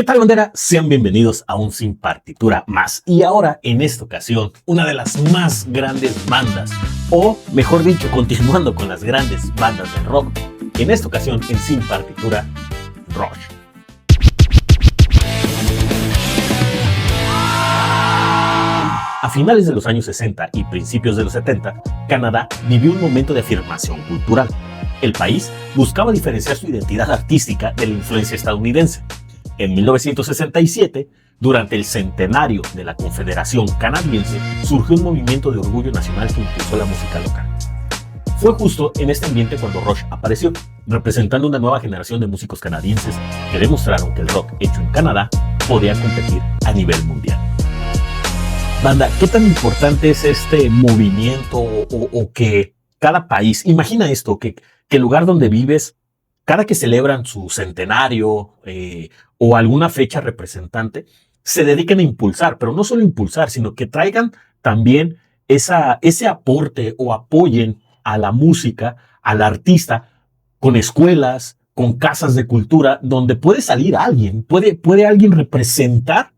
¿Qué tal, bandera? Sean bienvenidos a un Sin Partitura más. Y ahora, en esta ocasión, una de las más grandes bandas, o mejor dicho, continuando con las grandes bandas del rock, en esta ocasión en Sin Partitura, Rush. A finales de los años 60 y principios de los 70, Canadá vivió un momento de afirmación cultural. El país buscaba diferenciar su identidad artística de la influencia estadounidense. En 1967, durante el centenario de la Confederación Canadiense, surgió un movimiento de orgullo nacional que impulsó la música local. Fue justo en este ambiente cuando Rush apareció, representando una nueva generación de músicos canadienses que demostraron que el rock hecho en Canadá podía competir a nivel mundial. Banda, ¿qué tan importante es este movimiento o que cada país, imagina esto, que el lugar donde vives, cada que celebran su centenario o alguna fecha representante, se dediquen a impulsar, pero no solo impulsar, sino que traigan también ese aporte o apoyen a la música, al artista, con escuelas, con casas de cultura, donde puede salir alguien, puede alguien representar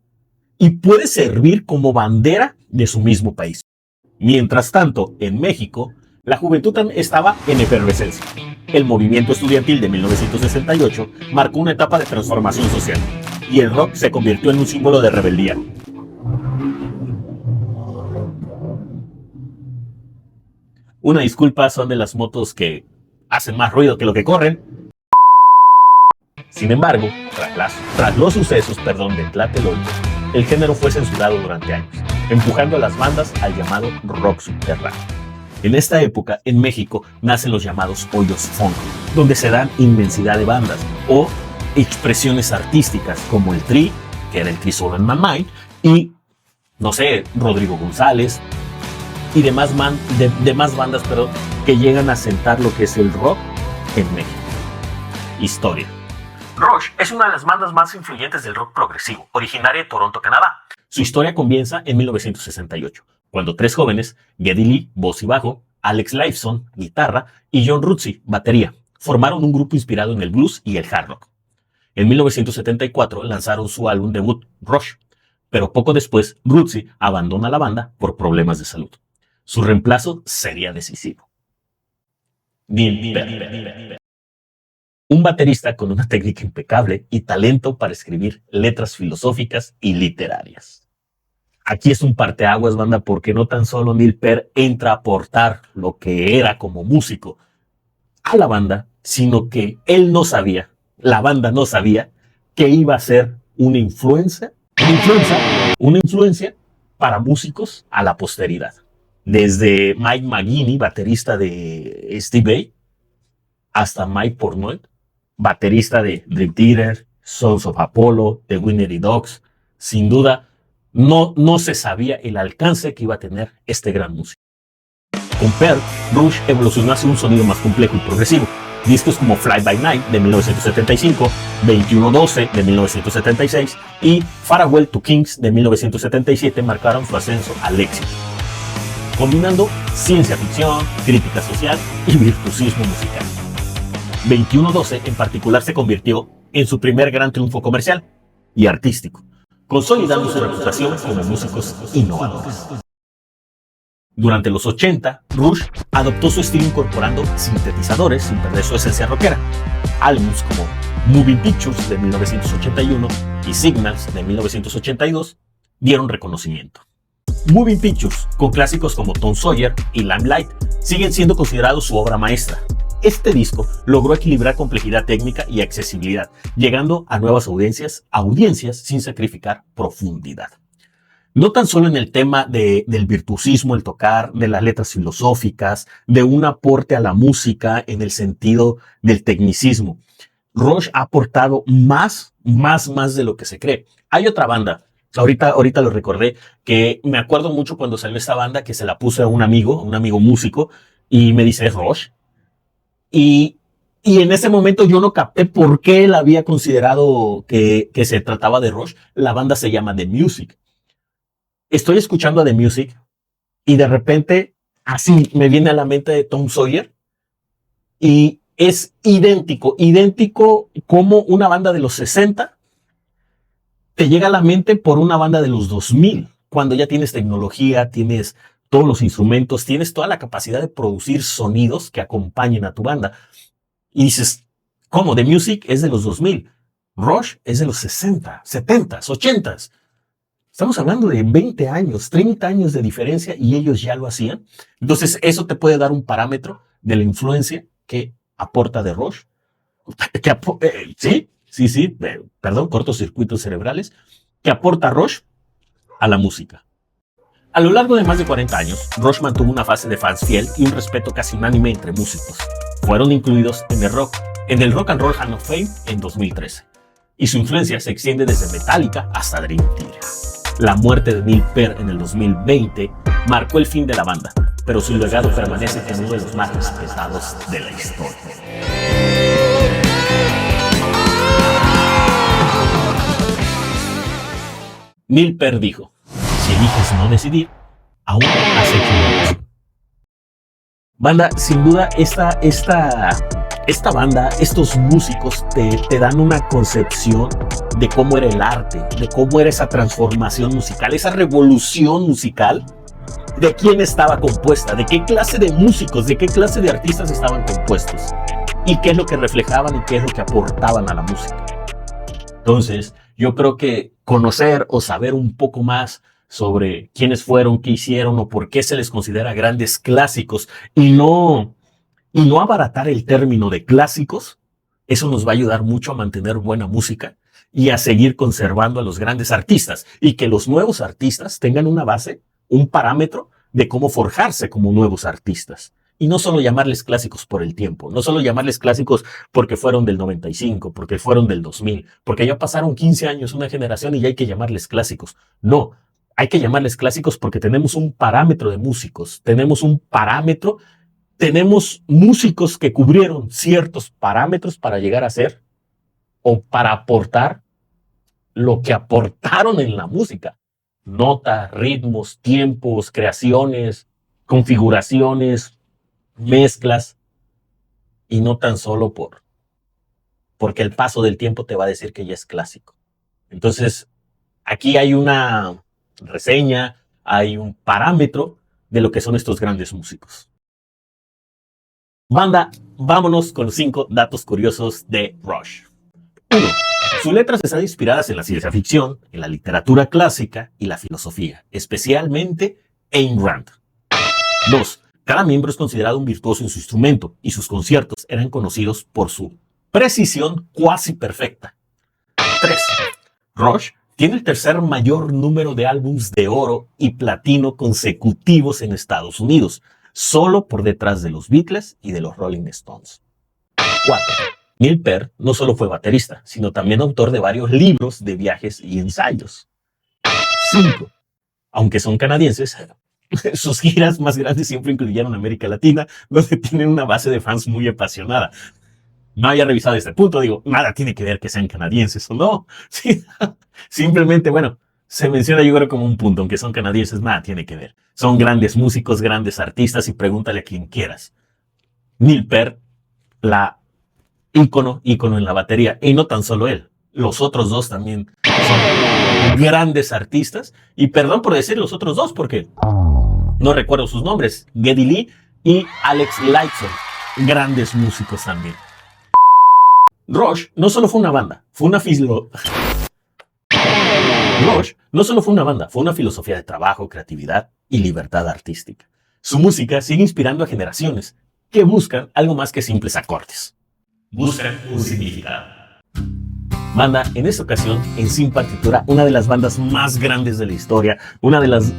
y puede servir como bandera de su mismo país. Mientras tanto, en México, la juventud estaba en efervescencia. El movimiento estudiantil de 1968 marcó una etapa de transformación social y el rock se convirtió en un símbolo de rebeldía. Una disculpa, son de las motos que hacen más ruido que lo que corren. Sin embargo, tras los sucesos de Tlatelolco, el género fue censurado durante años, empujando a las bandas al llamado rock subterráneo. En esta época, en México, nacen los llamados hoyos funk, donde se dan inmensidad de bandas o expresiones artísticas como el Tri, que era el Tri Solo en My Mind, y, Rodrigo González, y demás bandas que llegan a sentar lo que es el rock en México. Historia. Rush es una de las bandas más influyentes del rock progresivo, originaria de Toronto, Canadá. Su historia comienza en 1968, cuando tres jóvenes, Geddy Lee, voz y bajo, Alex Lifeson, guitarra, y John Rutsey, batería, formaron un grupo inspirado en el blues y el hard rock. En 1974 lanzaron su álbum debut, Rush, pero poco después Rutsey abandona la banda por problemas de salud. Su reemplazo sería decisivo. Neil Peart. Un baterista con una técnica impecable y talento para escribir letras filosóficas y literarias. Aquí es un parteaguas, banda, porque no tan solo Neil Peart entra a aportar lo que era como músico a la banda, sino que la banda no sabía que iba a ser una influencia para músicos a la posteridad. Desde Mike McGuinney, baterista de Steve Vai, hasta Mike Portnoy, baterista de Dream Theater, Sons of Apollo, The Winery Dogs. Sin duda, no se sabía el alcance que iba a tener este gran músico. Con Peart, Rush evolucionó hacia un sonido más complejo y progresivo. Discos como Fly By Night de 1975, 2112 de 1976 y Farewell to Kings de 1977 marcaron su ascenso al éxito, combinando ciencia ficción, crítica social y virtuosismo musical. 2112 en particular se convirtió en su primer gran triunfo comercial y artístico, consolidando su reputación como músicos innovadores. Durante los 80, Rush adoptó su estilo incorporando sintetizadores sin perder su esencia rockera. Álbumes como Moving Pictures de 1981 y Signals de 1982 dieron reconocimiento. Moving Pictures, con clásicos como Tom Sawyer y Limelight, siguen siendo considerados su obra maestra. Este disco logró equilibrar complejidad técnica y accesibilidad, llegando a nuevas audiencias sin sacrificar profundidad. No tan solo en el tema del virtuosismo, el tocar, de las letras filosóficas, de un aporte a la música en el sentido del tecnicismo. Rush ha aportado más de lo que se cree. Hay otra banda, ahorita lo recordé, que me acuerdo mucho cuando salió esta banda, que se la puse a un amigo músico, y me dice, ¿es Rush? Y en ese momento yo no capté por qué él había considerado que se trataba de Rush. La banda se llama The Music. Estoy escuchando a The Music y de repente así me viene a la mente de Tom Sawyer y es idéntico como una banda de los 60 te llega a la mente por una banda de los 2000, cuando ya tienes tecnología, tienes todos los instrumentos, tienes toda la capacidad de producir sonidos que acompañen a tu banda. Y dices, ¿cómo? The Music es de los 2000. Rush es de los 60, 70, 80. Estamos hablando de 20 años, 30 años de diferencia y ellos ya lo hacían. Entonces, eso te puede dar un parámetro de la influencia que aporta The Rush. Perdón, cortocircuitos cerebrales, que aporta Rush a la música. A lo largo de más de 40 años, Rush mantuvo una fase de fans fiel y un respeto casi unánime entre músicos. Fueron incluidos en el Rock and Roll Hall of Fame en 2013. Y su influencia se extiende desde Metallica hasta Dream Theater. La muerte de Neil Peart en el 2020 marcó el fin de la banda, pero su legado permanece como uno de los más respetados de la historia. Neil Peart dijo, si eliges no decidir, aún has hecho una cosa. Banda, sin duda, esta banda, estos músicos te dan una concepción de cómo era el arte, de cómo era esa transformación musical, esa revolución musical, de quién estaba compuesta, de qué clase de músicos, de qué clase de artistas estaban compuestos, y qué es lo que reflejaban y qué es lo que aportaban a la música. Entonces, yo creo que conocer o saber un poco más sobre quiénes fueron, qué hicieron o por qué se les considera grandes clásicos y no abaratar el término de clásicos, eso nos va a ayudar mucho a mantener buena música y a seguir conservando a los grandes artistas y que los nuevos artistas tengan una base, un parámetro de cómo forjarse como nuevos artistas. Y no solo llamarles clásicos por el tiempo, no solo llamarles clásicos porque fueron del 95, porque fueron del 2000, porque ya pasaron 15 años, una generación y ya hay que llamarles clásicos. No, hay que llamarles clásicos porque tenemos un parámetro de músicos, tenemos músicos que cubrieron ciertos parámetros para llegar a ser o para aportar lo que aportaron en la música. Notas, ritmos, tiempos, creaciones, configuraciones, mezclas, y no tan solo porque el paso del tiempo te va a decir que ya es clásico. Entonces, aquí hay una reseña, hay un parámetro de lo que son estos grandes músicos. Banda, vámonos con los 5 datos curiosos de Rush. 1. Sus letras están inspiradas en la ciencia ficción, en la literatura clásica y la filosofía, especialmente Ayn Rand. 2. Cada miembro es considerado un virtuoso en su instrumento y sus conciertos eran conocidos por su precisión cuasi perfecta. 3. Rush tiene el tercer mayor número de álbumes de oro y platino consecutivos en Estados Unidos, solo por detrás de los Beatles y de los Rolling Stones. 4. Neil Peart no solo fue baterista, sino también autor de varios libros de viajes y ensayos. 5. Aunque son canadienses, sus giras más grandes siempre incluyeron América Latina, donde tienen una base de fans muy apasionada. No había revisado este punto, digo, nada tiene que ver que sean canadienses o no. Sí, simplemente, bueno, se menciona yo creo como un punto, aunque son canadienses, nada tiene que ver. Son grandes músicos, grandes artistas y pregúntale a quien quieras. Neil Peart, la ícono en la batería, y no tan solo él, los otros dos también son grandes artistas, y perdón por decir los otros dos porque no recuerdo sus nombres, Geddy Lee y Alex Lifeson, grandes músicos también. Rush no solo fue una banda, fue una filosofía de trabajo, creatividad y libertad artística. Su música sigue inspirando a generaciones que buscan algo más que simples acordes. Buscan un significado. Banda, en esta ocasión, en Sin Partitura, una de las bandas más grandes de la historia, una de las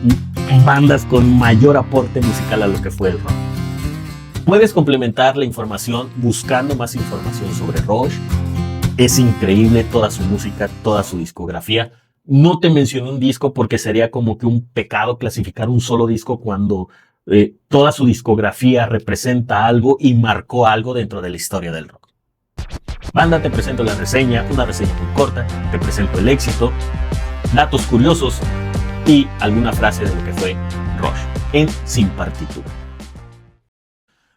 bandas con mayor aporte musical a lo que fue el rock. Puedes complementar la información buscando más información sobre Rush. Es increíble toda su música, toda su discografía. No te mencioné un disco porque sería como que un pecado clasificar un solo disco cuando toda su discografía representa algo y marcó algo dentro de la historia del rock. Banda, te presento la reseña, una reseña muy corta, te presento el éxito, datos curiosos y alguna frase de lo que fue Rush en Sin Partitura.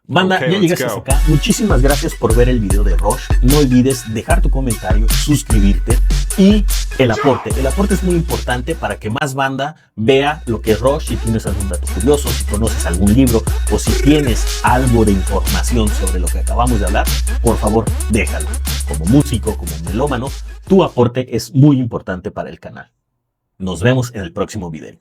Banda, ya llegaste hasta acá. Muchísimas gracias por ver el video de Rush. No olvides dejar tu comentario, suscribirte y El aporte. El aporte es muy importante para que más banda vea lo que es Rush. Si tienes algún dato curioso, si conoces algún libro o si tienes algo de información sobre lo que acabamos de hablar, por favor, déjalo. Como músico, como melómano, tu aporte es muy importante para el canal. Nos vemos en el próximo video.